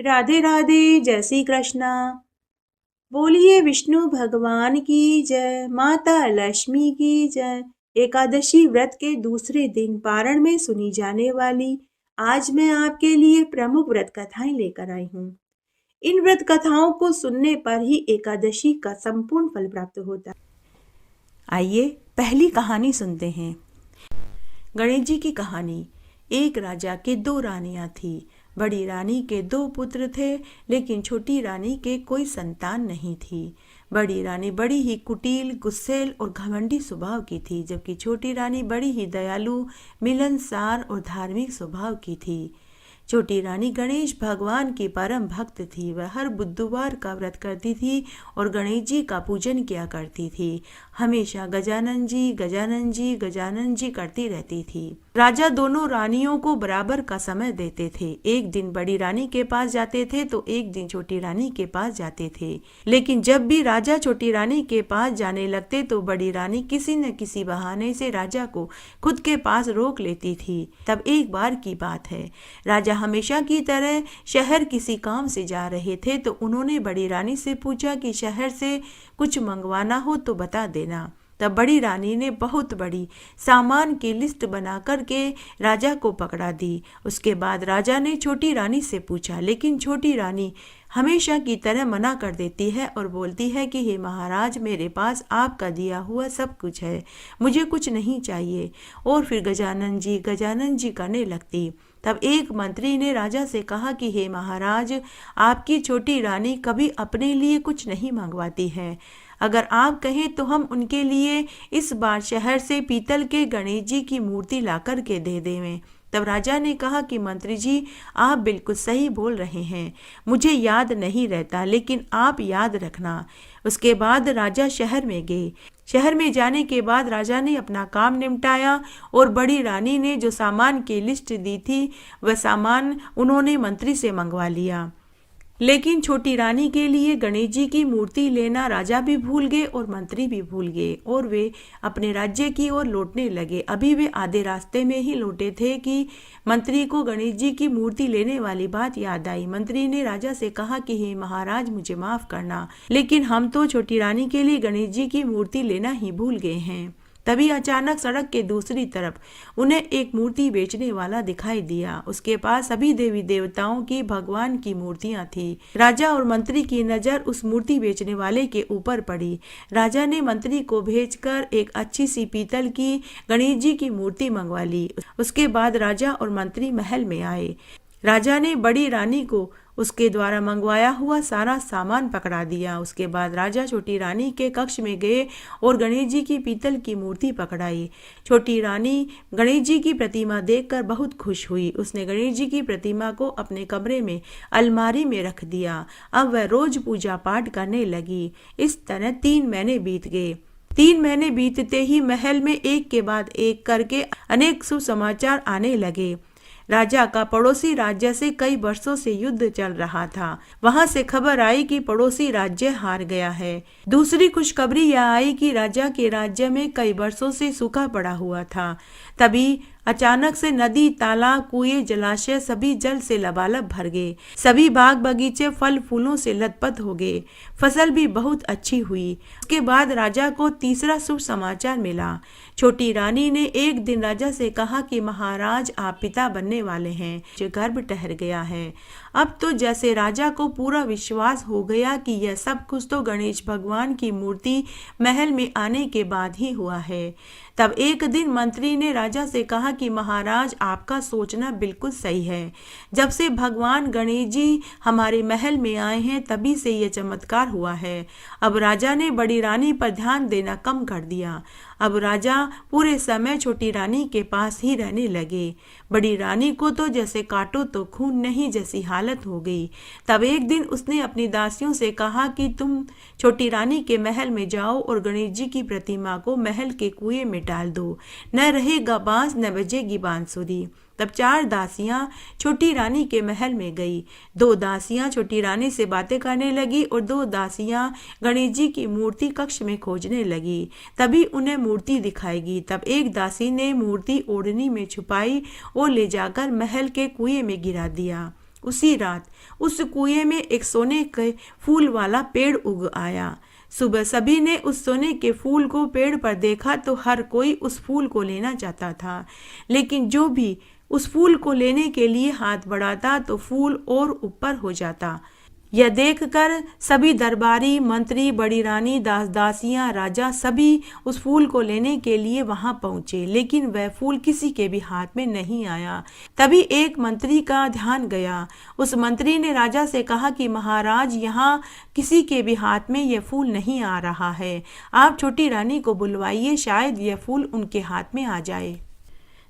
राधे राधे, जय श्री कृष्णा। बोलिए विष्णु भगवान की जय, माता लक्ष्मी की जय। एकादशी व्रत के दूसरे दिन पारण में सुनी जाने वाली आज मैं आपके लिए प्रमुख व्रत कथाएं लेकर आई हूँ। इन व्रत कथाओं को सुनने पर ही एकादशी का संपूर्ण फल प्राप्त होता है। आइए पहली कहानी सुनते हैं। गणेश जी की कहानी। एक राजा के दो रानियां थी। बड़ी रानी के दो पुत्र थे, लेकिन छोटी रानी के कोई संतान नहीं थी। बड़ी रानी बड़ी ही कुटिल, गुस्सैल और घमंडी स्वभाव की थी, जबकि छोटी रानी बड़ी ही दयालु, मिलनसार और धार्मिक स्वभाव की थी। छोटी रानी गणेश भगवान की परम भक्त थी। वह हर बुधवार का व्रत करती थी और गणेश जी का पूजन किया करती थी। हमेशा गजानन जी, गजानन जी, गजानन जी करती रहती थी। राजा दोनों रानियों को बराबर का समय देते थे। एक दिन बड़ी रानी के पास जाते थे तो एक दिन छोटी रानी के पास जाते थे। लेकिन जब भी राजा छोटी रानी के पास जाने लगते तो बड़ी रानी किसी न किसी बहाने से राजा को खुद के पास रोक लेती थी। तब एक बार की बात है, राजा हमेशा की तरह शहर किसी काम से जा रहे थे तो उन्होंने बड़ी रानी से पूछा कि शहर से कुछ मंगवाना हो तो बता देना। तब बड़ी रानी ने बहुत बड़ी सामान की लिस्ट बना करके राजा को पकड़ा दी। उसके बाद राजा ने छोटी रानी से पूछा, लेकिन छोटी रानी हमेशा की तरह मना कर देती है और बोलती है कि हे महाराज, मेरे पास आपका दिया हुआ सब कुछ है, मुझे कुछ नहीं चाहिए। और फिर गजानन जी करने लगती। तब एक मंत्री ने राजा से कहा कि हे महाराज, आपकी छोटी रानी कभी अपने लिए कुछ नहीं मंगवाती है। अगर आप कहें तो हम उनके लिए इस बार शहर से पीतल के गणेश जी की मूर्ति ला कर के दे देवें। तब राजा ने कहा कि मंत्री जी, आप बिल्कुल सही बोल रहे हैं, मुझे याद नहीं रहता, लेकिन आप याद रखना। उसके बाद राजा शहर में गए। शहर में जाने के बाद राजा ने अपना काम निपटाया और बड़ी रानी ने जो सामान की लिस्ट दी थी वह सामान उन्होंने मंत्री से मंगवा लिया। लेकिन छोटी रानी के लिए गणेश जी की मूर्ति लेना राजा भी भूल गए और मंत्री भी भूल गए और वे अपने राज्य की ओर लौटने लगे। अभी वे आधे रास्ते में ही लौटे थे कि मंत्री को गणेश जी की मूर्ति लेने वाली बात याद आई। मंत्री ने राजा से कहा कि हे महाराज, मुझे माफ करना, लेकिन हम तो छोटी रानी के लिए गणेश जी की मूर्ति लेना ही भूल गए हैं। तभी अचानक सड़क के दूसरी तरफ उन्हें एक मूर्ति बेचने वाला दिखाई दिया। उसके पास सभी देवी देवताओं की, भगवान की मूर्तियां थी। राजा और मंत्री की नजर उस मूर्ति बेचने वाले के ऊपर पड़ी। राजा ने मंत्री को भेजकर एक अच्छी सी पीतल की गणेश जी की मूर्ति मंगवा ली। उसके बाद राजा और मंत्री महल में आए। राजा ने बड़ी रानी को उसके द्वारा मंगवाया हुआ सारा सामान पकड़ा दिया। उसके बाद राजा छोटी रानी के कक्ष में गए और गणेश जी की पीतल की मूर्ति पकड़ाई। छोटी रानी गणेश जी की प्रतिमा देखकर बहुत खुश हुई। उसने गणेश जी की प्रतिमा को अपने कमरे में अलमारी में रख दिया। अब वह रोज पूजा पाठ करने लगी। इस तरह 3 महीने बीत गए। 3 महीने बीतते ही महल में एक के बाद एक करके अनेक शुभ समाचार आने लगे। राजा का पड़ोसी राज्य से कई वर्षों से युद्ध चल रहा था। वहां से खबर आई कि पड़ोसी राज्य हार गया है। दूसरी खुशखबरी यह आई कि राजा के राज्य में कई वर्षों से सूखा पड़ा हुआ था। तभी अचानक से नदी, तालाब, कुएं, जलाशय सभी जल से लबालब भर गए। सभी बाग बगीचे फल फूलों से लथपथ हो गए। फसल भी बहुत अच्छी हुई। उसके बाद राजा को तीसरा शुभ समाचार मिला। छोटी रानी ने एक दिन राजा से कहा कि महाराज, आप पिता बनने वाले हैं, जो गर्भ ठहर गया है। अब तो जैसे राजा को पूरा विश्वास हो गया कि यह सब कुछ तो गणेश भगवान की मूर्ति महल में आने के बाद ही हुआ है। तब एक दिन मंत्री ने राजा से कहा कि महाराज, आपका सोचना बिल्कुल सही है। जब से भगवान गणेश जी हमारे महल में आए हैं तभी से यह चमत्कार हुआ है। अब राजा ने बड़ी रानी पर ध्यान देना कम कर दिया। अब राजा पूरे समय छोटी रानी के पास ही रहने लगे। बड़ी रानी को तो जैसे काटो तो खून नहीं जैसी हालत हो गई। तब एक दिन उसने अपनी दासियों से कहा कि तुम छोटी रानी के महल में जाओ और गणेश जी की प्रतिमा को महल के कुएं में डाल दो। न रहेगा बांस, न बजेगी बांसुरी। तब 4 दासियां छोटी रानी के महल में गई। 2 दासियां छोटी रानी से बातें करने लगी और 2 दासियां गणेश जी की मूर्ति कक्ष में खोजने लगी। तभी उन्हें मूर्ति दिखाएगी। तब एक दासी ने मूर्ति ओढ़नी में छुपाई और ले जाकर महल के कुएं में गिरा दिया। उसी रात उस कुएं में एक सोने के फूल वाला पेड़ उग आया। सुबह सभी ने उस सोने के फूल को पेड़ पर देखा तो हर कोई उस फूल को लेना चाहता था, लेकिन जो भी उस फूल को लेने के लिए हाथ बढ़ाता तो फूल और ऊपर हो जाता। यह देखकर सभी दरबारी, मंत्री, बड़ी रानी, दास दासियां, राजा सभी उस फूल को लेने के लिए वहां पहुंचे, लेकिन वह फूल किसी के भी हाथ में नहीं आया। तभी एक मंत्री का ध्यान गया। उस मंत्री ने राजा से कहा कि महाराज, यहाँ किसी के भी हाथ में यह फूल नहीं आ रहा है। आप छोटी रानी को बुलवाइए, शायद यह फूल उनके हाथ में आ जाए।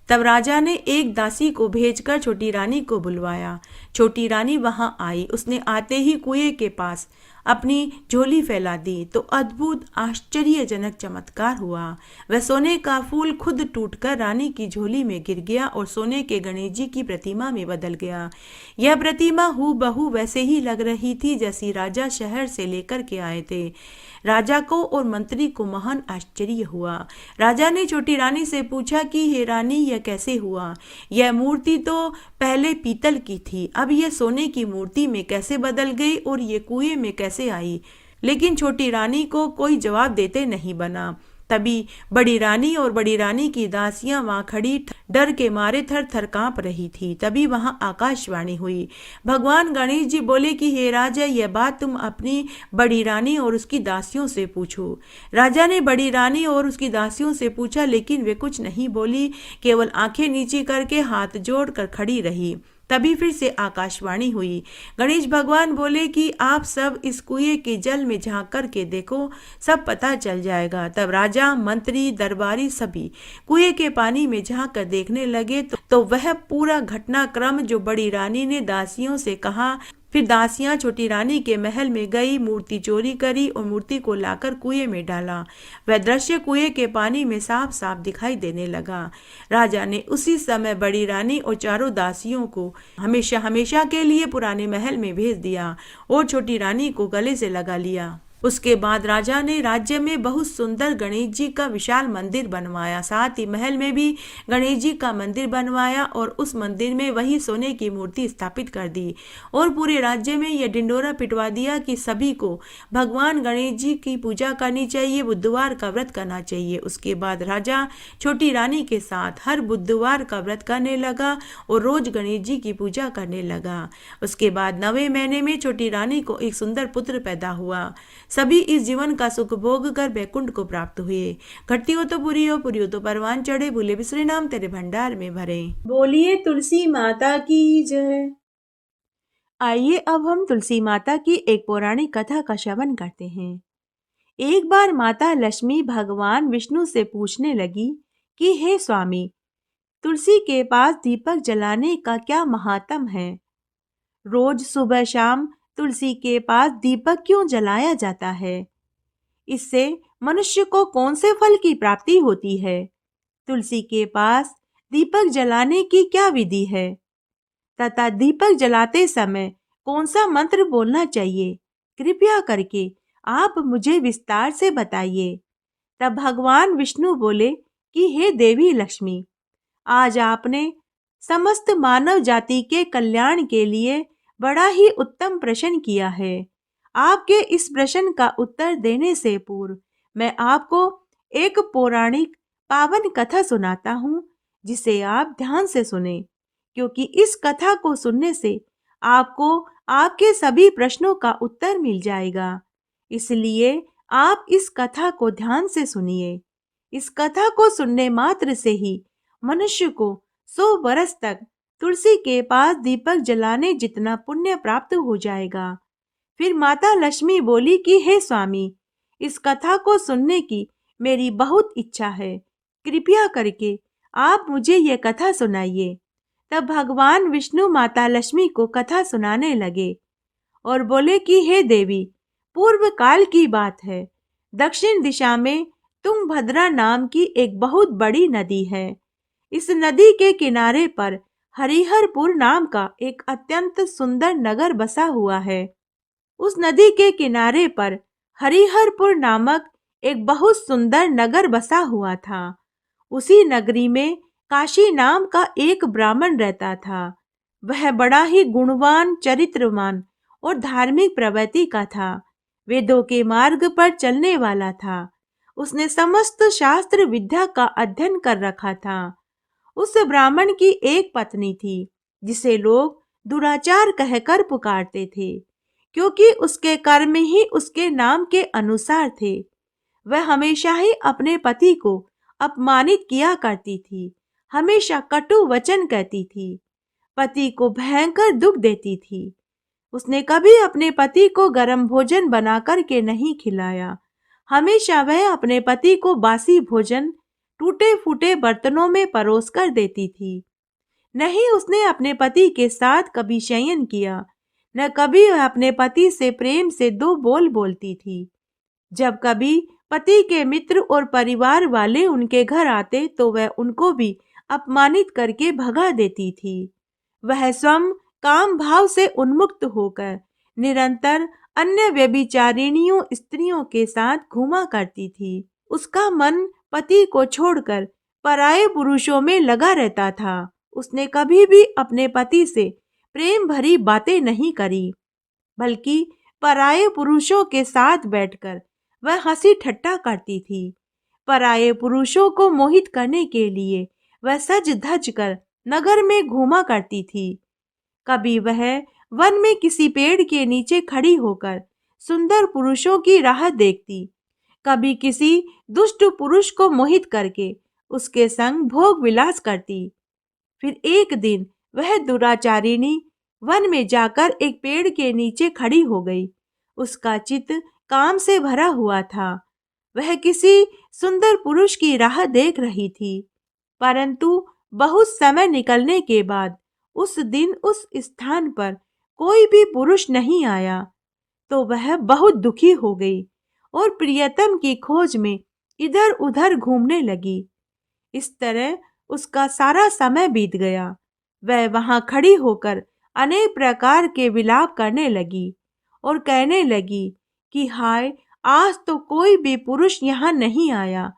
तब राजा ने एक दासी को भेजकर छोटी रानी को बुलवाया। छोटी रानी वहां आई। उसने आते ही कुएं के पास अपनी झोली फैला दी तो अद्भुत आश्चर्यजनक चमत्कार हुआ। वह सोने का फूल खुद टूटकर रानी की झोली में गिर गया और सोने के गणेश जी की प्रतिमा में बदल गया। यह प्रतिमा हूबहू वैसे ही लग रही थी जैसी राजा शहर से लेकर के आए थे। राजा को और मंत्री को महान आश्चर्य हुआ। राजा ने छोटी रानी से पूछा कि हे रानी, यह कैसे हुआ? यह मूर्ति तो पहले पीतल की थी, अब यह सोने की मूर्ति में कैसे बदल गई और ये कुएं में कैसे आई? लेकिन छोटी रानी को कोई जवाब देते नहीं बना। तभी बड़ी रानी और बड़ी रानी की दासियां वहां खड़ी डर के मारे थर थर कांप रही थी। तभी वहां आकाशवाणी हुई। भगवान गणेश जी बोले कि हे राजा, यह बात तुम अपनी बड़ी रानी और उसकी दासियों से पूछो। राजा ने बड़ी रानी और उसकी दासियों से पूछा, लेकिन वे कुछ नहीं बोली, केवल आंखें नीची करके हाथ जोड़कर खड़ी रही। तभी फिर से आकाशवाणी हुई। गणेश भगवान बोले कि आप सब इस कुएं के जल में झांक करके देखो, सब पता चल जाएगा। तब राजा, मंत्री, दरबारी सभी कुएं के पानी में झांक कर देखने लगे तो वह पूरा घटनाक्रम जो बड़ी रानी ने दासियों से कहा। फिर दासियां छोटी रानी के महल में गई, मूर्ति चोरी करी और मूर्ति को लाकर कुएं में डाला। वह दृश्य कुएं के पानी में साफ साफ दिखाई देने लगा। राजा ने उसी समय बड़ी रानी और चारों दासियों को हमेशा हमेशा के लिए पुराने महल में भेज दिया और छोटी रानी को गले से लगा लिया। उसके बाद राजा ने राज्य में बहुत सुंदर गणेश जी का विशाल मंदिर बनवाया। साथ ही महल में भी गणेश जी का मंदिर बनवाया और उस मंदिर में वही सोने की मूर्ति स्थापित कर दी और पूरे राज्य में यह ढिंडोरा पिटवा दिया कि सभी को भगवान गणेश जी की पूजा करनी चाहिए, बुधवार का व्रत करना चाहिए। उसके बाद राजा छोटी रानी के साथ हर बुधवार का व्रत करने लगा और रोज गणेश जी की पूजा करने लगा। उसके बाद 9वें महीने में छोटी रानी को एक सुंदर पुत्र पैदा हुआ। सभी इस जीवन का सुख भोग कर बैकुंठ को प्राप्त हुए। घटती हो तो पूरी हो तो परवान चढ़े, भूले बिसरे नाम तेरे भंडार में भरे। बोलिए तुलसी माता की जय। आइए अब हम तुलसी माता की एक पौराणिक कथा का श्रवण करते हैं। एक बार माता लक्ष्मी भगवान विष्णु से पूछने लगी कि हे स्वामी, तुलसी के पास दीपक जलाने का क्या महात्म है? रोज सुबह शाम तुलसी के पास दीपक क्यों जलाया जाता है? इससे मनुष्य को कौन से फल की प्राप्ति होती है? तुलसी के पास दीपक जलाने की क्या विधि है तथा दीपक जलाते समय कौन सा मंत्र बोलना चाहिए? कृपया करके आप मुझे विस्तार से बताइए। तब भगवान विष्णु बोले कि हे देवी लक्ष्मी, आज आपने समस्त मानव जाति के कल्याण के लिए बड़ा ही उत्तम प्रश्न किया है। आपके इस प्रश्न का उत्तर देने से पूर्व मैं आपको एक पौराणिक पावन कथा सुनाता हूँ, जिसे आप ध्यान से सुने, क्योंकि इस कथा को सुनने से आपको आपके सभी प्रश्नों का उत्तर मिल जाएगा। इसलिए आप इस कथा को ध्यान से सुनिए। इस कथा को सुनने मात्र से ही मनुष्य को 100 वर्ष तक तुलसी के पास दीपक जलाने जितना पुण्य प्राप्त हो जाएगा। फिर माता लक्ष्मी बोली कि हे स्वामी, इस कथा को सुनने की मेरी बहुत इच्छा है, कृपया करके आप मुझे ये कथा सुनाइए। तब भगवान विष्णु माता लक्ष्मी को कथा सुनाने लगे और बोले कि हे देवी, पूर्व काल की बात है। दक्षिण दिशा में तुंगभद्रा नाम की एक बहुत बड़ी नदी है। इस नदी के किनारे पर हरिहरपुर नाम का एक अत्यंत सुंदर नगर बसा हुआ है। उस नदी के किनारे पर हरिहरपुर नामक एक बहुत सुंदर नगर बसा हुआ था। उसी नगरी में काशी नाम का एक ब्राह्मण रहता था। वह बड़ा ही गुणवान, चरित्रवान और धार्मिक प्रवृत्ति का था। वेदों के मार्ग पर चलने वाला था। उसने समस्त शास्त्र विद्या का अध्ययन कर रखा था। उस ब्राह्मण की एक पत्नी थी जिसे लोग दुराचार कहकर पुकारते थे, क्योंकि उसके कर्म ही उसके नाम के अनुसार थे। वह हमेशा ही अपने पति को अपमानित किया करती थी, हमेशा कटु वचन कहती थी, पति को भयंकर दुख देती थी। उसने कभी अपने पति को गर्म भोजन बनाकर के नहीं खिलाया। हमेशा वह अपने पति को बासी भोजन टूटे फूटे बर्तनों में परोस कर देती थी। नहीं उसने अपने पति के साथ कभी शयन किया, न कभी वह अपने पति से प्रेम से दो बोल बोलती थी। जब कभी पति के मित्र और परिवार वाले उनके घर आते तो वह उनको भी अपमानित करके भगा देती थी। वह स्वयं काम भाव से उन्मुक्त होकर निरंतर अन्य व्यभिचारिणियों स्त्रियों के साथ घूमा करती थी। उसका मन पति को छोड़कर पराये पुरुषों में लगा रहता था। उसने कभी भी अपने पति से प्रेम भरी बातें नहीं करी, बल्कि पराये पुरुषों के साथ बैठकर वह हंसी ठट्टा करती थी। पराये पुरुषों को मोहित करने के लिए वह सज धज कर नगर में घूमा करती थी। कभी वह वन में किसी पेड़ के नीचे खड़ी होकर सुंदर पुरुषों की राह देखती, कभी किसी दुष्ट पुरुष को मोहित करके उसके संग भोग विलास करती। फिर एक दिन वह दुराचारिणी वन में जाकर एक पेड़ के नीचे खड़ी हो गई। उसका चित्त काम से भरा हुआ था। वह किसी सुंदर पुरुष की राह देख रही थी, परंतु बहुत समय निकलने के बाद उस दिन उस स्थान पर कोई भी पुरुष नहीं आया, तो वह बहुत दुखी हो गई और प्रियतम की खोज में इधर उधर घूमने लगी। इस तरह उसका सारा समय बीत गया। वह वहां खड़ी होकर अनेक प्रकार के विलाप करने लगी और कहने लगी कि हाय, आज तो कोई भी पुरुष यहाँ नहीं आया।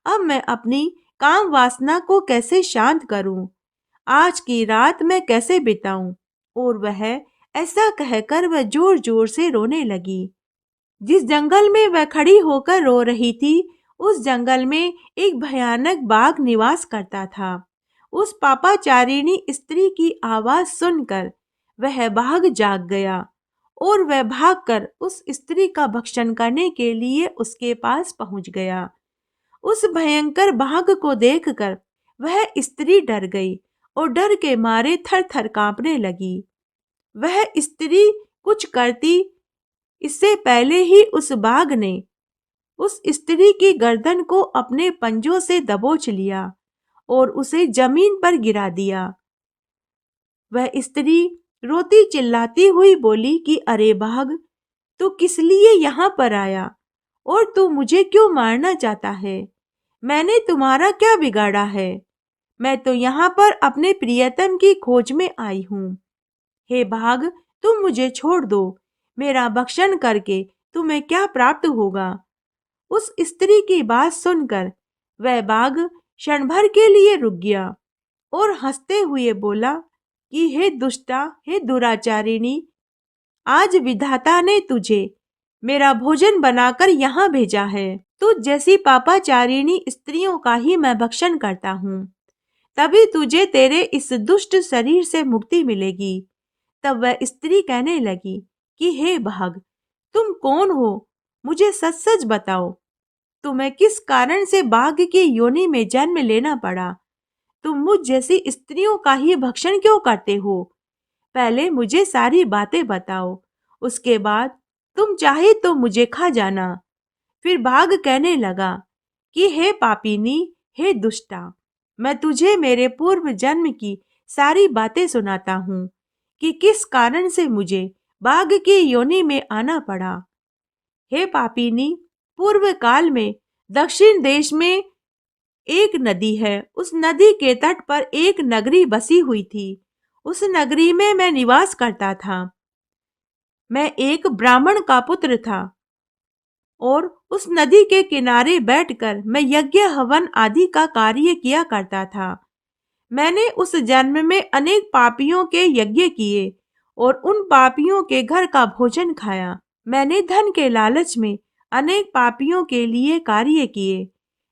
अब मैं अपनी काम वासना को कैसे शांत करूं? आज की रात मैं कैसे बिताऊं? और वह ऐसा कहकर वह जोर जोर से रोने लगी। जिस जंगल में वह खड़ी होकर रो रही थी, उस जंगल में एक भयानक बाघ निवास करता था। उस पापाचारिणी स्त्री की आवाज सुनकर वह बाघ जाग गया और वह भागकर उस स्त्री का भक्षण करने के लिए उसके पास पहुंच गया। उस भयंकर बाघ को देखकर वह स्त्री डर गई और डर के मारे थर थर कांपने लगी। वह स्त्री कुछ करती इससे पहले ही उस बाघ ने उस स्त्री की गर्दन को अपने पंजों से दबोच लिया और उसे जमीन पर गिरा दिया। वह स्त्री रोती चिल्लाती हुई बोली कि अरे बाघ, तू किस लिए यहाँ पर आया और तू मुझे क्यों मारना चाहता है? मैंने तुम्हारा क्या बिगाड़ा है? मैं तो यहाँ पर अपने प्रियतम की खोज में आई हूँ। हे बाघ, तुम मुझे छोड़ दो। मेरा भक्षण करके तुम्हें क्या प्राप्त होगा? उस स्त्री की बात सुनकर वह बाघ क्षण भर के लिए रुक गया और हंसते हुए बोला कि हे दुष्टा, हे दुराचारिणी, आज विधाता ने तुझे मेरा भोजन बनाकर यहाँ भेजा है। तुझ जैसी पापाचारिणी स्त्रियों का ही मैं भक्षण करता हूँ, तभी तुझे तेरे इस दुष्ट शरीर से मुक्ति मिलेगी। तब वह स्त्री कहने लगी कि हे बाघ, तुम कौन हो? मुझे सच सच बताओ, तुम्हें किस कारण से बाघ की योनि में जन्म लेना पड़ा? तुम मुझ जैसी स्त्रियों का ही भक्षण क्यों करते हो? पहले मुझे सारी बातें बताओ, उसके बाद तुम चाहे तो मुझे खा जाना। फिर बाघ कहने लगा कि हे पापिनी, हे दुष्टा, मैं तुझे मेरे पूर्व जन्म की सारी बातें सुनाता हूँ कि किस कारण से मुझे बाघ की योनि में आना पड़ा। हे पापिनी, पूर्व काल में दक्षिण देश में एक नदी है। उस नदी के तट पर एक नगरी बसी हुई थी। उस नगरी में मैं निवास करता था। मैं एक ब्राह्मण का पुत्र था और उस नदी के किनारे बैठकर मैं यज्ञ हवन आदि का कार्य किया करता था। मैंने उस जन्म में अनेक पापियों के यज्ञ किए और उन पापियों के घर का भोजन खाया। मैंने धन के लालच में अनेक पापियों के लिए कार्य किए,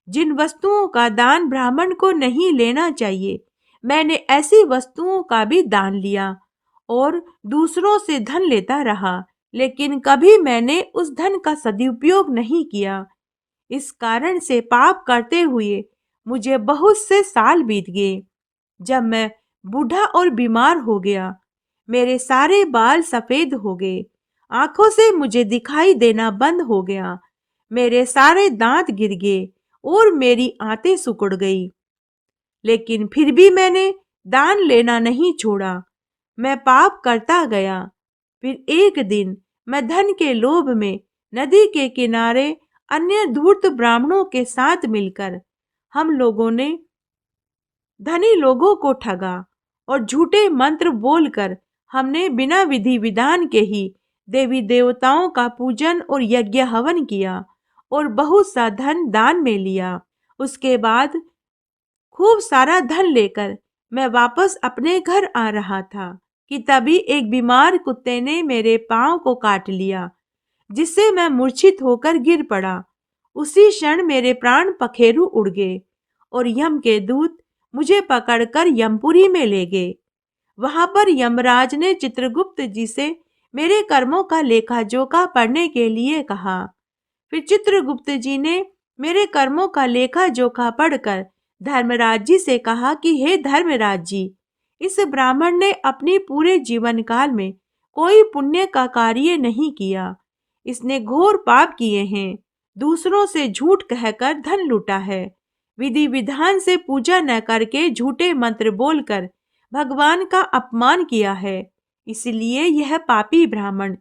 जिन वस्तुओं का दान ब्राह्मण को नहीं लेना चाहिए। मैंने ऐसी वस्तुओं का भी दान लिया और दूसरों से धन लेता रहा, लेकिन कभी मैंने उस धन का सदुपयोग नहीं किया। इस कारण से पाप करते हुए मुझे बहुत से साल बीत गए। जब मैं बूढ़ा और बीमार हो गया, मेरे सारे बाल सफेद हो गए, आंखों से मुझे दिखाई देना बंद हो गया, मेरे सारे दांत गिर गए और मेरी आंतें सिकुड़ गई। लेकिन फिर भी मैंने दान लेना नहीं छोड़ा। मैं पाप करता गया। फिर एक दिन मैं धन के लोभ में नदी के किनारे अन्य धूर्त ब्राह्मणों के साथ मिलकर हम लोगों ने धनी लोगों को ठगा और झूठे मंत्र बोलकर हमने बिना विधि विधान के ही देवी देवताओं का पूजन और यज्ञ हवन किया और बहुत सा धन दान में लिया। उसके बाद खूब सारा धन लेकर मैं वापस अपने घर आ रहा था कि तभी एक बीमार कुत्ते ने मेरे पांव को काट लिया, जिससे मैं मूर्छित होकर गिर पड़ा। उसी क्षण मेरे प्राण पखेरु उड़ गए और यम के दूत मुझे पकड़कर यमपुरी में ले गए। वहां पर यमराज ने चित्रगुप्त जी से मेरे कर्मों का लेखा जोखा पढ़ने के लिए कहा। फिर चित्रगुप्त जी ने मेरे कर्मों का लेखा जोखा पढ़कर धर्मराज जी से कहा कि हे धर्मराज जी, इस ब्राह्मण ने अपने पूरे जीवन काल में कोई पुण्य का कार्य नहीं किया। इसने घोर पाप किए हैं, दूसरों से झूठ कहकर धन लूटा है, विधि विधान से पूजा न करके झूठे मंत्र बोलकर भगवान का अपमान किया है। इसलिए यह पापी ब्राह्मण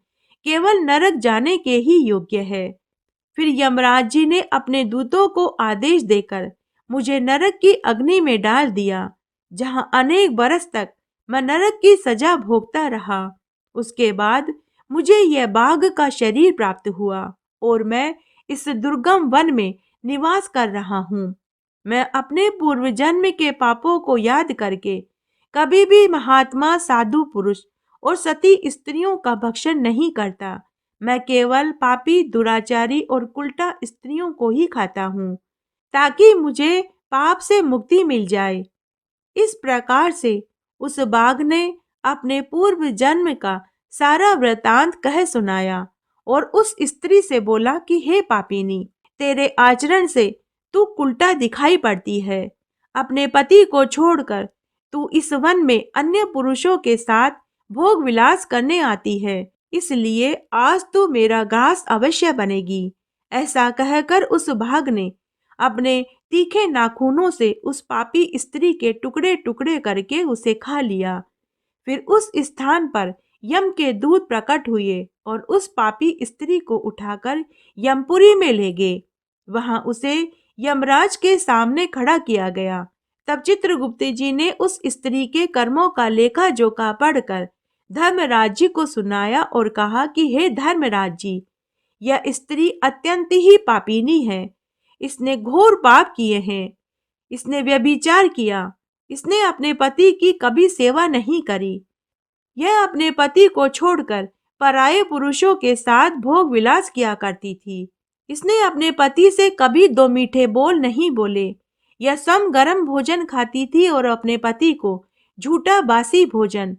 केवल नरक जाने के ही योग्य है। फिर यमराज जी ने अपने दूतों को आदेश देकर मुझे नरक की अग्नि में डाल दिया, जहां अनेक बरस तक मैं नरक की सजा भोगता रहा। उसके बाद मुझे यह बाघ का शरीर प्राप्त हुआ और मैं इस दुर्गम वन में निवास कर रहा हूँ। मैं अपने पूर्व जन्म के पापों को याद करके कभी भी महात्मा, साधु पुरुष और सती स्त्रियों का भक्षण नहीं करता। मैं केवल पापी, दुराचारी और उल्टा स्त्रियों को ही खाता हूँ, ताकि मुझे पाप से मुक्ति मिल जाए। इस प्रकार से उस बाघ ने अपने पूर्व जन्म का सारा वृतांत कह सुनाया और उस स्त्री से बोला कि हे पापिनी, तेरे आचरण से तू उल्टा दिखाई पड़ती है। अपने पति को छोड़कर तू इस वन में अन्य पुरुषों के साथ भोग विलास करने आती है, इसलिए आज तो मेरा घास अवश्य बनेगी। ऐसा कहकर उस बाघ ने अपने तीखे नाखूनों से उस पापी स्त्री के टुकड़े टुकड़े करके उसे खा लिया। फिर उस स्थान पर यम के दूत प्रकट हुए और उस पापी स्त्री को उठाकर यमपुरी में ले गए। वहां उसे यमराज के सामने खड़ा किया गया। तब चित्रगुप्त जी ने उस स्त्री के कर्मों का लेखा जोखा पढ़कर धर्मराज जी को सुनाया और कहा कि हे धर्मराज जी, यह स्त्री अत्यंत ही पापिनी है। इसने घोर पाप किए हैं। इसने व्यभिचार किया। इसने अपने पति की कभी सेवा नहीं करी। यह अपने पति को छोड़कर पराये पुरुषों के साथ भोग विलास किया करती थी। इसने अपने पति से कभी दो मीठे बोल नहीं बोले। यह स्वयं गर्म भोजन खाती थी और अपने पति को झूठा बासी भोजन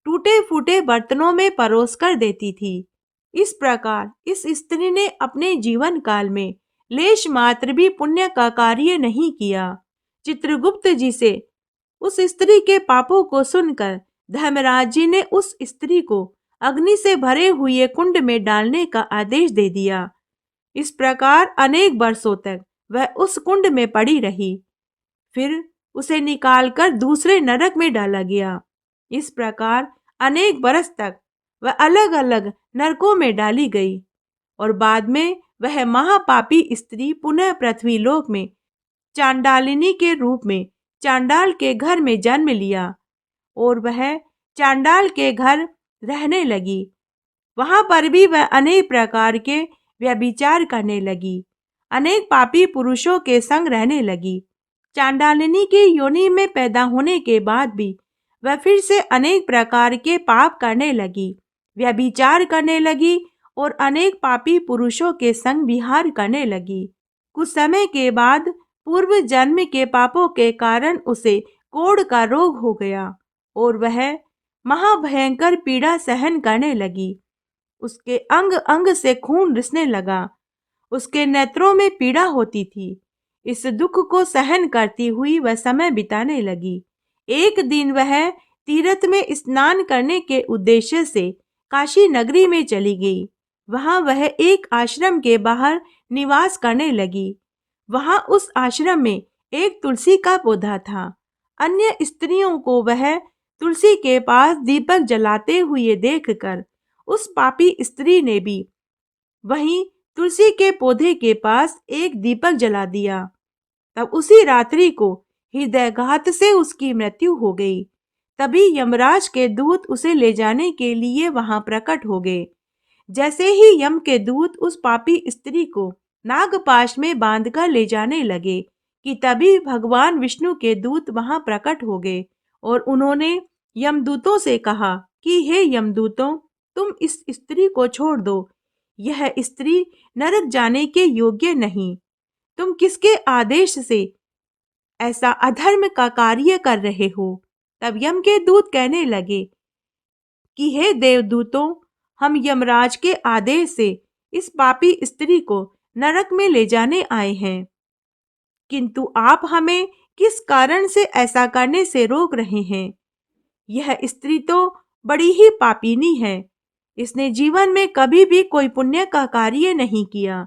टूटे फूटे बर्तनों में परोस कर देती थी। इस प्रकार इस स्त्री ने अपने जीवन काल में लेश मात्र भी पुण्य का कार्य नहीं किया। चित्रगुप्त जी से उस स्त्री के पापों को सुनकर धर्मराज जी ने उस स्त्री को अग्नि से भरे हुए कुंड में डालने का आदेश दे दिया। इस प्रकार अनेक वर्षों तक वह उस कुंड में पड़ी रही। फिर उसे निकालकर दूसरे नरक में डाला गया। इस प्रकार अनेक बरस तक वह अलग अलग नरकों में डाली गई और बाद में वह महापापी स्त्री पुनः पृथ्वी लोक में चांडालिनी के रूप में चांडाल के घर में जन्म लिया और वह चांडाल के घर रहने लगी। वहां पर भी वह अनेक प्रकार के व्यभिचार करने लगी, अनेक पापी पुरुषों के संग रहने लगी। चांडालिनी की योनि में पैदा होने के बाद भी वह फिर से अनेक प्रकार के पाप करने लगी, व्यभिचार करने लगी और अनेक पापी पुरुषों के संग विहार करने लगी। कुछ समय के बाद पूर्व जन्म के पापों के कारण उसे कोढ़ का रोग हो गया और वह महाभयंकर पीड़ा सहन करने लगी। उसके अंग अंग से खून रिसने लगा, उसके नेत्रों में पीड़ा होती थी। इस दुख को सहन करती हुई वह समय बिताने लगी। एक दिन वह तीर्थ में स्नान करने के उद्देश्य से काशी नगरी में चली गई। वहां वह एक आश्रम के बाहर निवास करने लगी। वहां उस आश्रम में एक तुलसी का पौधा था। अन्य स्त्रियों को वह तुलसी के पास दीपक जलाते हुए देखकर उस पापी स्त्री ने भी वहीं तुलसी के पौधे के पास एक दीपक जला दिया। तब उसी रात्रि को हृदयघात से उसकी मृत्यु हो गई। तभी यमराज के दूत उसे ले जाने के लिए वहां प्रकट हो गए। जैसे ही यम के दूत उस पापी स्त्री को नागपाश में बांधकर ले जाने लगे कि तभी भगवान विष्णु के दूत वहां प्रकट हो गए और उन्होंने यमदूतों से कहा कि हे यमदूतों, तुम इस स्त्री को छोड़ दो। यह स्त्री नरक जाने के योग्य नहीं। तुम किसके आदेश से ऐसा अधर्म का कार्य कर रहे हो? तब यम के दूत कहने लगे कि हे देवदूतों, हम यमराज के आदेश से इस पापी स्त्री को नरक में ले जाने आए हैं, किंतु आप हमें किस कारण से ऐसा करने से रोक रहे हैं? यह स्त्री तो बड़ी ही पापीनी है। इसने जीवन में कभी भी कोई पुण्य का कार्य नहीं किया,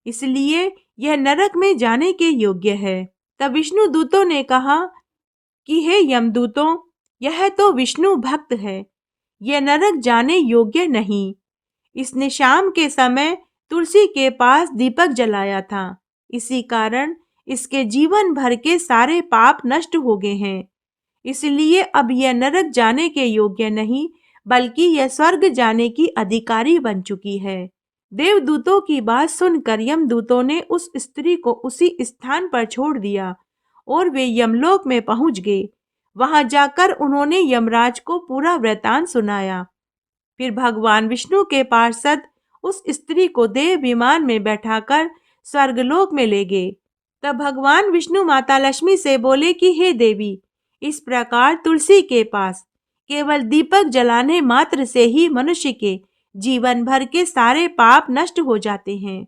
इसलिए यह नरक में जाने के योग्य है। तब विष्णु दूतों ने कहा कि हे यमदूतों, यह तो विष्णु भक्त है, यह नरक जाने योग्य नहीं। इसने शाम के समय तुलसी के पास दीपक जलाया था, इसी कारण इसके जीवन भर के सारे पाप नष्ट हो गए हैं। इसलिए अब यह नरक जाने के योग्य नहीं, बल्कि यह स्वर्ग जाने की अधिकारी बन चुकी है। देवदूतों की बात सुनकर यमदूतों ने उस स्त्री को उसी स्थान पर छोड़ दिया और वे यमलोक में पहुंच गए। वहां जाकर उन्होंने यमराज को पूरा वृतांत सुनाया। फिर भगवान विष्णु के पार्षद उस स्त्री को देव विमान में बैठाकर स्वर्गलोक में ले गए। तब भगवान विष्णु माता लक्ष्मी से बोले कि हे देवी, इस प्रकार तुलसी के पास केवल दीपक जलाने मात्र से ही मनुष्य के जीवन भर के सारे पाप नष्ट हो जाते हैं।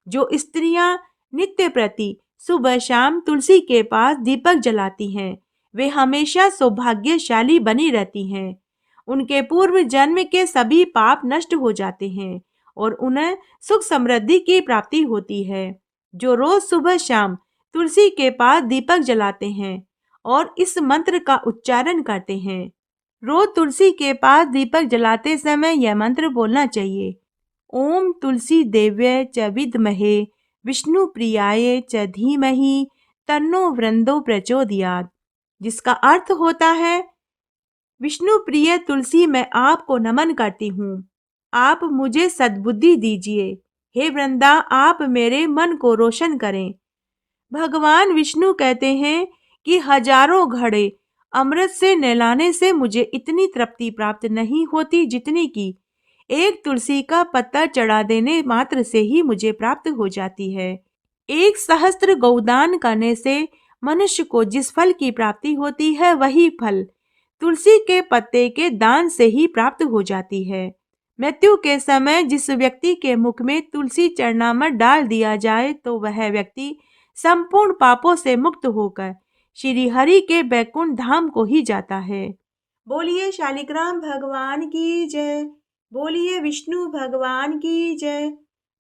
जो स्त्रियां नित्य प्रति सुबह शाम तुलसी के पास दीपक जलाती हैं, वे हमेशा सौभाग्यशाली बनी रहती हैं। उनके पूर्व जन्म के सभी पाप नष्ट हो जाते हैं और उन्हें सुख समृद्धि की प्राप्ति होती है। जो रोज सुबह शाम तुलसी के पास दीपक जलाते हैं और इस मंत्र का उच्चारण करते हैं। रोज तुलसी के पास दीपक जलाते समय यह मंत्र बोलना चाहिए। ओम तुलसी देव्य च विद्महे विष्णु प्रियाय च धीमहि तन्नो वृंदो प्रचोदयात्, जिसका अर्थ होता है, विष्णु प्रिय तुलसी, मैं आपको नमन करती हूँ, आप मुझे सद्बुद्धि दीजिए। हे वृंदा, आप मेरे मन को रोशन करें। भगवान विष्णु कहते हैं कि हजारों घड़े अमृत से नहलाने से मुझे इतनी तृप्ति प्राप्त नहीं होती जितनी कि एक तुलसी का पत्ता चढ़ा देने मात्र से ही मुझे प्राप्त हो जाती है। एक सहस्त्र गौदान करने से मनुष्य को जिस फल की प्राप्ति होती है, वही फल तुलसी के पत्ते के दान से ही प्राप्त हो जाती है। मृत्यु के समय जिस व्यक्ति के मुख में तुलसी चरणामृत डाल दिया जाए तो वह व्यक्ति संपूर्ण पापों से मुक्त होकर श्री हरि के बैकुंठ धाम को ही जाता है। बोलिए शालिग्राम भगवान की जय, बोलिए विष्णु भगवान की जय।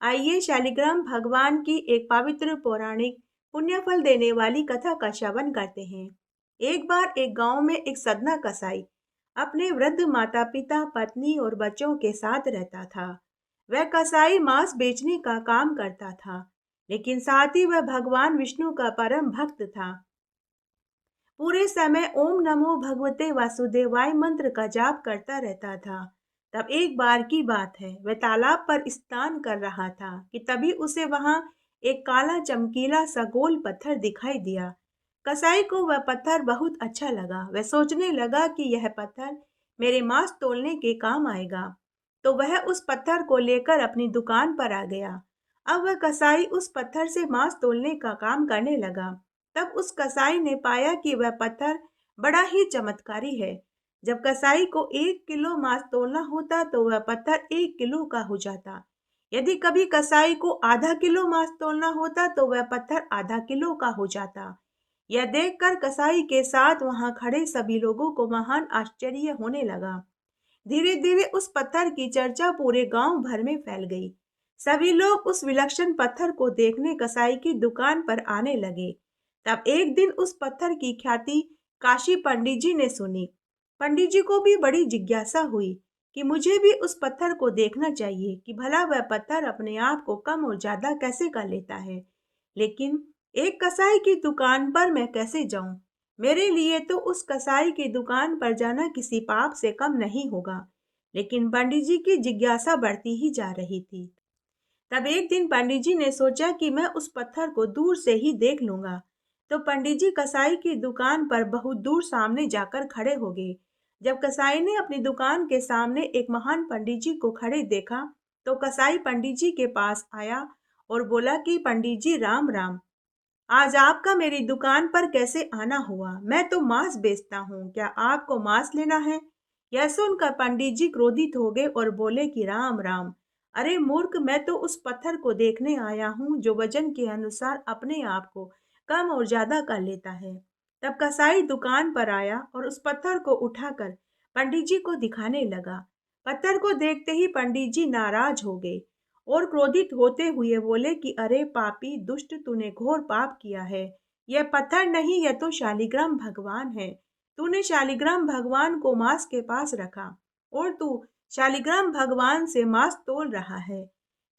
आइए शालिग्राम भगवान की एक पवित्र पौराणिक पुण्य फल देने वाली कथा का श्रवण करते हैं। एक बार एक गांव में एक सदना कसाई अपने वृद्ध माता पिता, पत्नी और बच्चों के साथ रहता था। वह कसाई मांस बेचने का काम करता था, लेकिन साथ ही वह भगवान विष्णु का परम भक्त था। पूरे समय ओम नमो भगवते वासुदेवाय मंत्र का जाप करता रहता था। तब एक बार की बात है, वह तालाब पर स्नान कर रहा था कि तभी उसे वहां एक काला चमकीला सा गोल पत्थर दिखाई दिया। कसाई को वह पत्थर बहुत अच्छा लगा। वह सोचने लगा कि यह पत्थर मेरे मांस तोलने के काम आएगा। तो वह उस पत्थर को लेकर अपनी दुकान पर आ गया। अब वह कसाई उस पत्थर से मांस तोलने का काम करने लगा। तब उस कसाई ने पाया कि वह पत्थर बड़ा ही चमत्कारी है। जब कसाई को 1 किलो मांस तोलना होता तो वह पत्थर 1 किलो का हो जाता। यदि कभी कसाई को आधा किलो मांस तोलना होता तो वह पत्थर आधा किलो का हो जाता। यह देखकर कसाई के साथ वहां खड़े सभी लोगों को महान आश्चर्य होने लगा। धीरे धीरे उस पत्थर की चर्चा पूरे गांव भर में फैल गई। सभी लोग उस विलक्षण पत्थर को देखने कसाई की दुकान पर आने लगे। तब एक दिन उस पत्थर की ख्याति काशी पंडित जी ने सुनी। पंडित जी को भी बड़ी जिज्ञासा हुई कि मुझे भी उस पत्थर को देखना चाहिए कि भला वह पत्थर अपने आप को कम और ज्यादा कैसे कर लेता है। लेकिन एक कसाई की दुकान पर मैं कैसे जाऊं? मेरे लिए तो उस कसाई की दुकान पर जाना किसी पाप से कम नहीं होगा। लेकिन पंडित जी की जिज्ञासा बढ़ती ही जा रही थी। तब एक दिन पंडित जी ने सोचा कि मैं उस पत्थर को दूर से ही देख लूंगा। तो पंडित जी कसाई की दुकान पर बहुत दूर सामने जाकर खड़े हो गए। जब कसाई ने अपनी दुकान के सामने एक महान पंडित जी को खड़े देखा तो कसाई पंडित जी के पास आया और बोला कि पंडित जी राम राम। आज आपका मेरी दुकान पर कैसे आना हुआ? मैं तो मांस बेचता हूँ, क्या आपको मांस लेना है? यह सुनकर पंडित जी क्रोधित हो गए और बोले कि राम राम। अरे मूर्ख, मैं तो उस पत्थर को देखने आया हूँ जो वजन के अनुसार अपने आप को कम और ज्यादा कर लेता है। तब कसाई दुकान पर आया और उस पत्थर को उठाकर पंडित जी को दिखाने लगा। पत्थर को देखते ही पंडित जी नाराज हो गए और क्रोधित होते हुए बोले कि अरे पापी दुष्ट, तूने घोर पाप किया है। यह पत्थर नहीं, यह तो शालिग्राम भगवान है। तूने शालिग्राम भगवान को मांस के पास रखा और तू शालिग्राम भगवान से मांस तोल रहा है।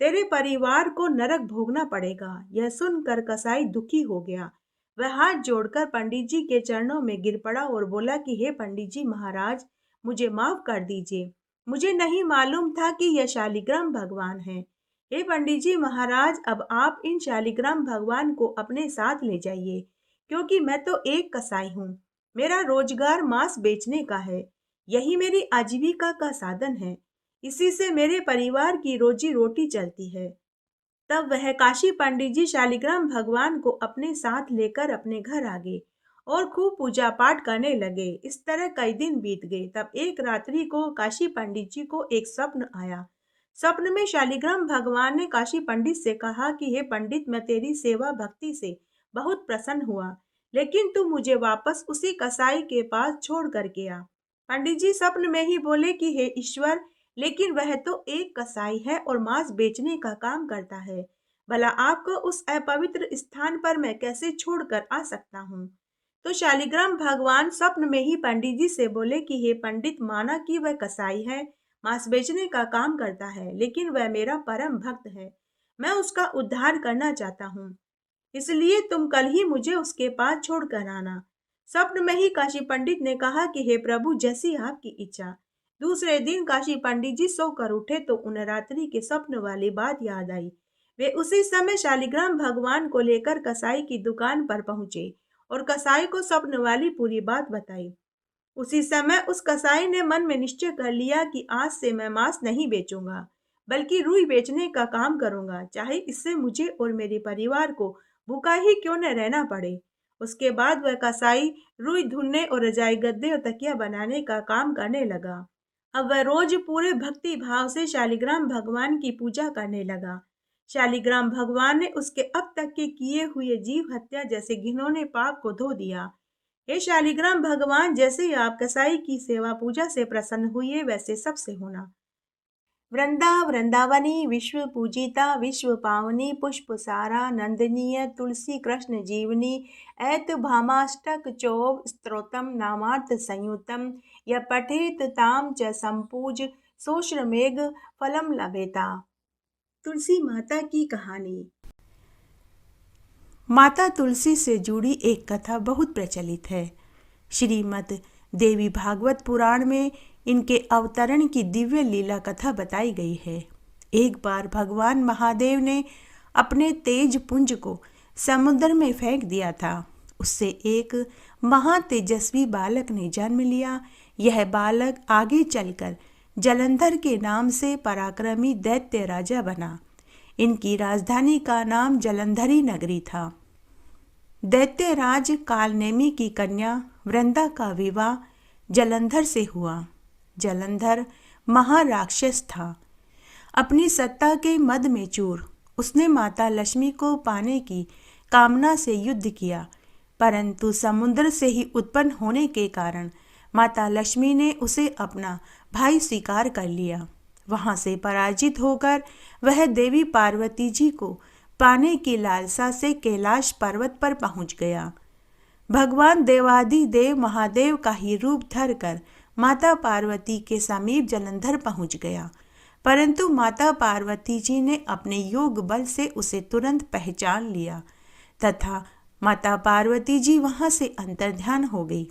तेरे परिवार को नरक भोगना पड़ेगा। यह सुनकर कसाई दुखी हो गया। वह हाथ जोड़कर पंडित जी के चरणों में गिर पड़ा और बोला कि हे पंडित जी महाराज, मुझे माफ कर दीजिए। मुझे नहीं मालूम था कि यह शालिग्राम भगवान है। हे पंडित जी महाराज, अब आप इन शालिग्राम भगवान को अपने साथ ले जाइए, क्योंकि मैं तो एक कसाई हूँ। मेरा रोजगार मांस बेचने का है। यही मेरी आजीविका का साधन है। इसी से मेरे परिवार की रोजी रोटी चलती है। तब वह काशी पंडित जी शालिग्राम भगवान को अपने साथ लेकर अपने घर आ गए और खूब पूजा पाठ करने लगे। इस तरह कई दिन बीत गए। तब एक रात्रि को काशी पंडित जी को एक स्वप्न आया। स्वप्न में शालिग्राम भगवान ने काशी पंडित से कहा कि हे पंडित, मैं तेरी सेवा भक्ति से बहुत प्रसन्न हुआ, लेकिन तू मुझे वापस उसी कसाई के पास छोड़ कर गया। पंडित जी स्वप्न में ही बोले कि हे ईश्वर, लेकिन वह तो एक कसाई है और मांस बेचने का काम करता है। भला आपको उस अपवित्र स्थान पर मैं कैसे छोड़कर आ सकता हूँ? तो शालिग्राम भगवान स्वप्न में ही पंडित जी से बोले कि हे पंडित, माना कि वह कसाई है, मांस बेचने का काम करता है, लेकिन वह मेरा परम भक्त है। मैं उसका उद्धार करना चाहता हूँ, इसलिए तुम कल ही मुझे उसके पास छोड़ कर आना। स्वप्न में ही काशी पंडित ने कहा कि हे प्रभु, जैसी आपकी इच्छा। दूसरे दिन काशी पंडित जी सोकर उठे तो उन्हें रात्रि के स्वप्न वाली बात याद आई। वे उसी समय शालिग्राम भगवान को लेकर कसाई की दुकान पर पहुंचे और कसाई को स्वप्न वाली पूरी बात बताई। उसी समय उस कसाई ने मन में निश्चय कर लिया कि आज से मैं मांस नहीं बेचूंगा, बल्कि रुई बेचने का काम करूंगा, चाहे इससे मुझे और मेरे परिवार को भूखा ही क्यों न रहना पड़े। उसके बाद वह कसाई रुई धुनने और रजाई गद्दे और तकिया बनाने का काम करने लगा। अब वह रोज पूरे भक्ति भाव से शालिग्राम भगवान की पूजा करने लगा। शालिग्राम भगवान ने उसके अब तक के किए हुए जीव हत्या जैसे घिनौने पाप को धो दिया। हे शालिग्राम भगवान, जैसे ही आप कसाई की सेवा पूजा से प्रसन्न हुए, वैसे सबसे होना। वृंदा वृंदावनी विश्व पूजिता विश्व पावनी पुष्प सारा नंदनीय तुलसी कृष्ण जीवनी ऐत भामाष्टक चौव स्तोत्रम नामार्थ संयुतम य पठेत ताम च संपूज सोश्रमेघ फलम लभेता। तुलसी माता की कहानी। माता तुलसी से जुड़ी एक कथा बहुत प्रचलित है। श्रीमद् देवी भागवत पुराण में इनके अवतरण की दिव्य लीला कथा बताई गई है। एक बार भगवान महादेव ने अपने तेज पुंज को समुद्र में फेंक दिया था उससे एक महातेजस्वी बालक ने जन्म लिया। यह बालक आगे चलकर जलंधर के नाम से पराक्रमी दैत्य राजा बना। इनकी राजधानी का नाम जलंधरी नगरी था। दैत्यराज कालनेमी की कन्या वृंदा का विवाह जलंधर से हुआ। जलंधर महाराक्षस था। अपनी सत्ता के मद में चूर उसने माता लक्ष्मी को पाने की कामना से युद्ध किया, परंतु समुद्र से ही उत्पन्न होने के कारण माता लक्ष्मी ने उसे अपना भाई स्वीकार कर लिया। वहां से पराजित होकर वह देवी पार्वती जी को पाने की लालसा से कैलाश पर्वत पर पहुंच गया। भगवान देवादि देव महादेव का ही रूप धरकर माता पार्वती के समीप जलंधर पहुंच गया, परंतु माता पार्वती जी ने अपने योग बल से उसे तुरंत पहचान लिया तथा माता पार्वती जी वहां से अंतर्ध्यान हो गई।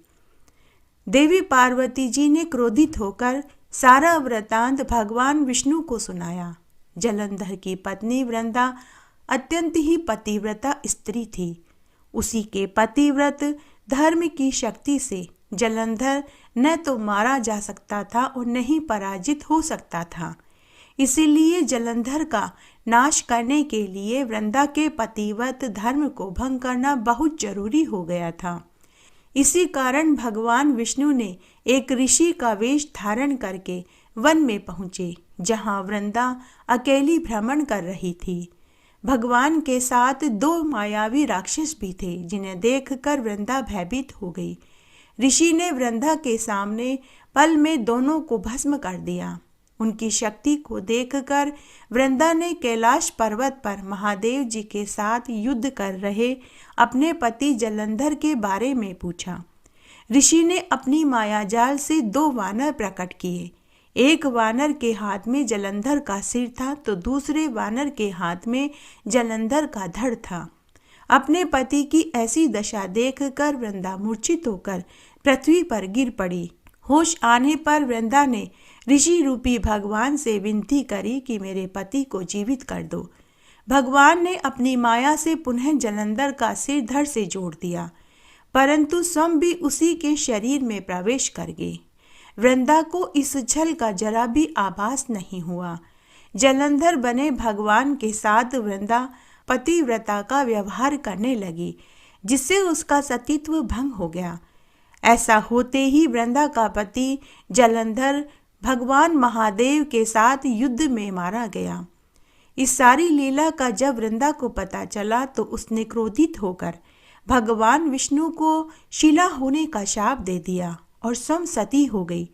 देवी पार्वती जी ने क्रोधित होकर सारा वृतांत भगवान विष्णु को सुनाया। जलंधर की पत्नी वृंदा अत्यंत ही पतिव्रता स्त्री थी। उसी के पतिव्रत धर्म की शक्ति से जलंधर न तो मारा जा सकता था और न ही पराजित हो सकता था। इसीलिए जलंधर का नाश करने के लिए वृंदा के पतिव्रत धर्म को भंग करना बहुत जरूरी हो गया था। इसी कारण भगवान विष्णु ने एक ऋषि का वेश धारण करके वन में पहुंचे, जहां वृंदा अकेली भ्रमण कर रही थी। भगवान के साथ दो मायावी राक्षस भी थे, जिन्हें देखकर वृंदा भयभीत हो गई। ऋषि ने वृंदा के सामने पल में दोनों को भस्म कर दिया। उनकी शक्ति को देखकर वृंदा ने कैलाश पर्वत पर महादेव जी के साथ युद्ध कर रहे अपने पति जलंधर के बारे में पूछा। ऋषि ने अपनी मायाजाल से दो वानर प्रकट किए। एक वानर के हाथ में जलंधर का सिर था तो दूसरे वानर के हाथ में जलंधर का धड़ था। अपने पति की ऐसी दशा देखकर वृंदा मूर्छित होकर पृथ्वी पर गिर पड़ी। होश आने पर वृंदा ने ऋषि रूपी भगवान से विनती करी कि मेरे पति को जीवित कर दो। भगवान ने अपनी माया से पुनः जलंधर का सिर धड़ से जोड़ दिया, परंतु स्वयं भी उसी के शरीर में प्रवेश कर गए। वृंदा को इस छल का जरा भी आभास नहीं हुआ। जलंधर बने भगवान के साथ वृंदा पतिव्रता का व्यवहार करने लगी, जिससे उसका सतीत्व भंग हो गया। ऐसा होते ही वृंदा का पति जलंधर भगवान महादेव के साथ युद्ध में मारा गया। इस सारी लीला का जब वृंदा को पता चला तो उसने क्रोधित होकर भगवान विष्णु को शिला होने का शाप दे दिया और स्वयं सती हो गई।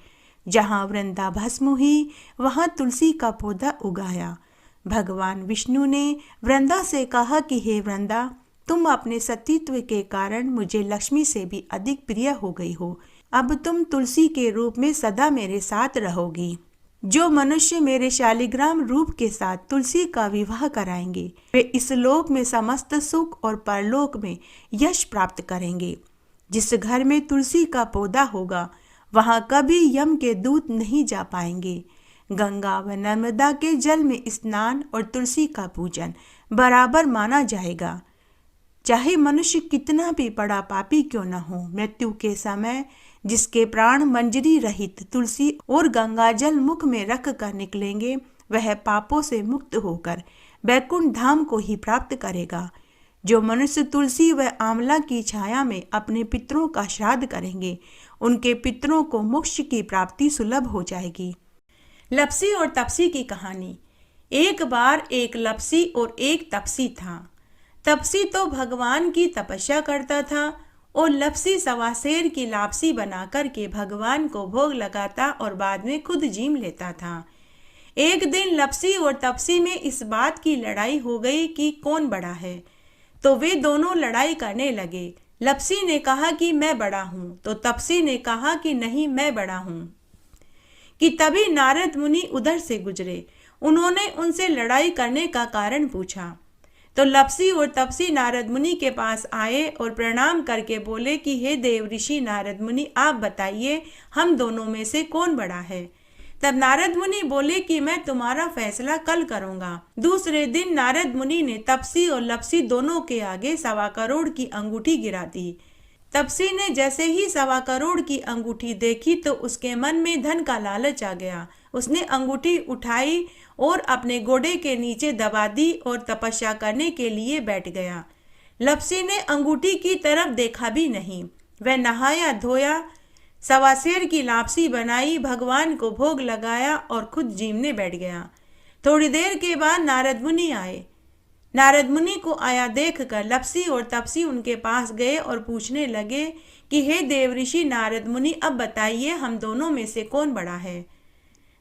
जहां वृंदा भस्म हुई वहां तुलसी का पौधा उगाया। भगवान विष्णु ने वृंदा से कहा कि हे वृंदा, तुम अपने सतीत्व के कारण मुझे लक्ष्मी से भी अधिक प्रिय हो गई हो। अब तुम तुलसी के रूप में सदा मेरे साथ रहोगी। जो मनुष्य मेरे शालिग्राम रूप के साथ तुलसी का विवाह कराएंगे वे इस लोक में समस्त सुख और परलोक में यश प्राप्त करेंगे। जिस घर में तुलसी का पौधा होगा वहां कभी यम के दूत नहीं जा पाएंगे। गंगा व नर्मदा के जल में स्नान और तुलसी का पूजन बराबर माना जाएगा। चाहे मनुष्य कितना भी बड़ा पापी क्यों न हो, मृत्यु के समय जिसके प्राण मंजरी रहित तुलसी और गंगाजल मुख में रख कर निकलेंगे, वह पापों से मुक्त होकर बैकुंठ धाम को ही प्राप्त करेगा। जो मनुष्य तुलसी व आंवला की छाया में अपने पितरों का श्राद्ध करेंगे, उनके पितरों को मोक्ष की प्राप्ति सुलभ हो जाएगी। लपसी और तपसी की कहानी। एक बार एक लपसी और एक तपसी था। तपसी तो भगवान की तपस्या करता था और लपसी सवासेर की लापसी बना करके भगवान को भोग लगाता और बाद में खुद जीम लेता था। एक दिन लपसी और तपसी में इस बात की लड़ाई हो गई कि कौन बड़ा है, तो वे दोनों लड़ाई करने लगे। लपसी ने कहा कि मैं बड़ा हूँ, तो तपसी ने कहा कि नहीं मैं बड़ा हूँ। कि तभी नारद मुनि उधर से गुजरे। उन्होंने उनसे लड़ाई करने का कारण पूछा, तो लपसी और तपसी नारद मुनि के पास आए और प्रणाम करके बोले कि हे देव ऋषि नारद मुनि, आप बताइए हम दोनों में से कौन बड़ा है। तब नारद मुनि बोले कि मैं तुम्हारा फैसला कल करूंगा। दूसरे दिन नारद मुनि ने तपसी और लपसी दोनों के आगे 1.25 करोड़ की अंगूठी गिरा दी। तपसी ने जैसे ही 1.25 करोड़ की अंगूठी देखी तो उसके मन में धन का लालच आ गया। उसने अंगूठी उठाई और अपने घोड़े के नीचे दबा दी और तपस्या करने के लिए बैठ गया। लपसी ने अंगूठी की तरफ देखा भी नहीं। वह नहाया धोया, 1.25 सेर की लापसी बनाई, भगवान को भोग लगाया और खुद जीमने बैठ गया। थोड़ी देर के बाद नारद मुनि आए। नारद मुनि को आया देखकर लपसी और तपसी उनके पास गए और पूछने लगे कि हे देवऋषि नारद मुनि, अब बताइए हम दोनों में से कौन बड़ा है।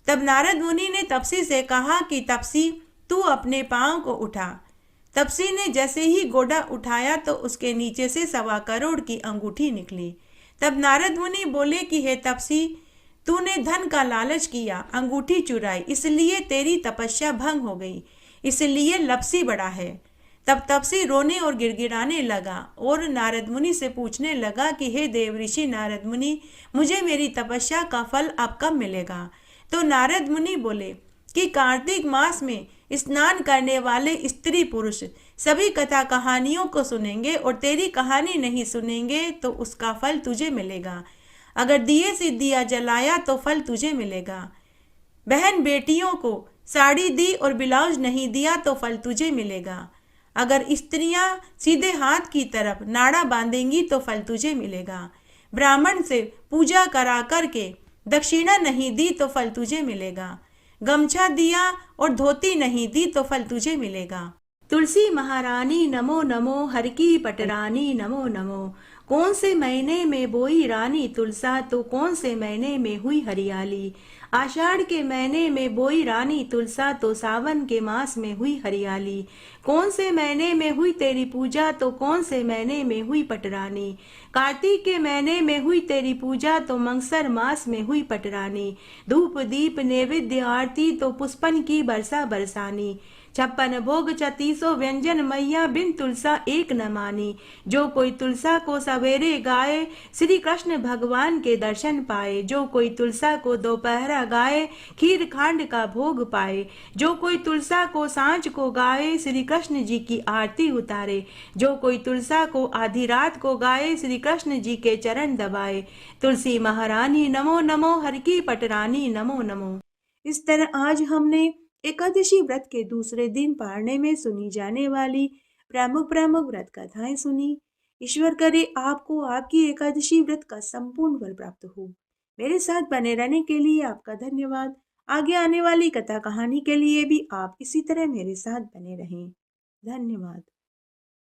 तब नारद मुनि ने तपसी से कहा कि तपसी, तू अपने पांव को उठा। तपसी ने जैसे ही घोड़ा उठाया तो उसके नीचे से 1.25 करोड़ की अंगूठी निकली। तब नारद मुनि बोले कि हे तपसी, तूने धन का लालच किया, अंगूठी चुराई, इसलिए तेरी तपस्या भंग हो गई, इसलिए लपसी बड़ा है। तब तपसी रोने और गिड़गिड़ाने लगा और नारद मुनि से पूछने लगा कि हे देवऋषि नारद मुनि, मुझे मेरी तपस्या का फल अब कब मिलेगा। तो नारद मुनि बोले कि कार्तिक मास में स्नान करने वाले स्त्री पुरुष सभी कथा कहानियों को सुनेंगे और तेरी कहानी नहीं सुनेंगे तो उसका फल तुझे मिलेगा। अगर दिए से दिया जलाया तो फल तुझे मिलेगा। बहन बेटियों को साड़ी दी और ब्लाउज नहीं दिया तो फल तुझे मिलेगा। अगर स्त्रियां सीधे हाथ की तरफ नाड़ा बांधेंगी तो फल तुझे मिलेगा। ब्राह्मण से पूजा करा करके दक्षिणा नहीं दी तो फल तुझे मिलेगा। गमछा दिया और धोती नहीं दी तो फल तुझे मिलेगा। तुलसी महारानी नमो नमो, हर की पटरानी नमो नमो। कौन से महीने में बोई रानी तुलसा तो कौन से महीने में हुई हरियाली। आषाढ़ के महीने में बोई रानी तुलसा तो सावन के मास में हुई हरियाली। कौन से महीने में हुई तेरी पूजा तो कौन से महीने में हुई पटरानी। कार्तिक के महीने में हुई तेरी पूजा तो मंगसर मास में हुई पटरानी। धूप दीप नैवेद्य आरती तो पुष्पन की बरसा बरसानी। 56 भोग 3600 व्यंजन मैया बिन तुलसा एक न मानी। जो कोई तुलसा को सवेरे गाए श्री कृष्ण भगवान के दर्शन पाए। जो कोई तुलसा को दोपहरा गाए खीर खांड का भोग पाए। जो कोई तुलसा को सांझ को गाए श्री कृष्ण जी की आरती उतारे। जो कोई तुलसा को आधी रात को गाए श्री कृष्ण जी के चरण दबाए। तुलसी महारानी नमो नमो, हर की पटरानी नमो नमो। इस तरह आज हमने एकादशी व्रत के दूसरे दिन पारने में सुनी जाने वाली प्रमुख प्रमुख व्रत कथाएं सुनी। ईश्वर करे आपको आपकी एकादशी व्रत का संपूर्ण फल प्राप्त हो। मेरे साथ बने रहने के लिए आपका धन्यवाद। आगे आने वाली कथा कहानी के लिए भी आप इसी तरह मेरे साथ बने रहें। धन्यवाद।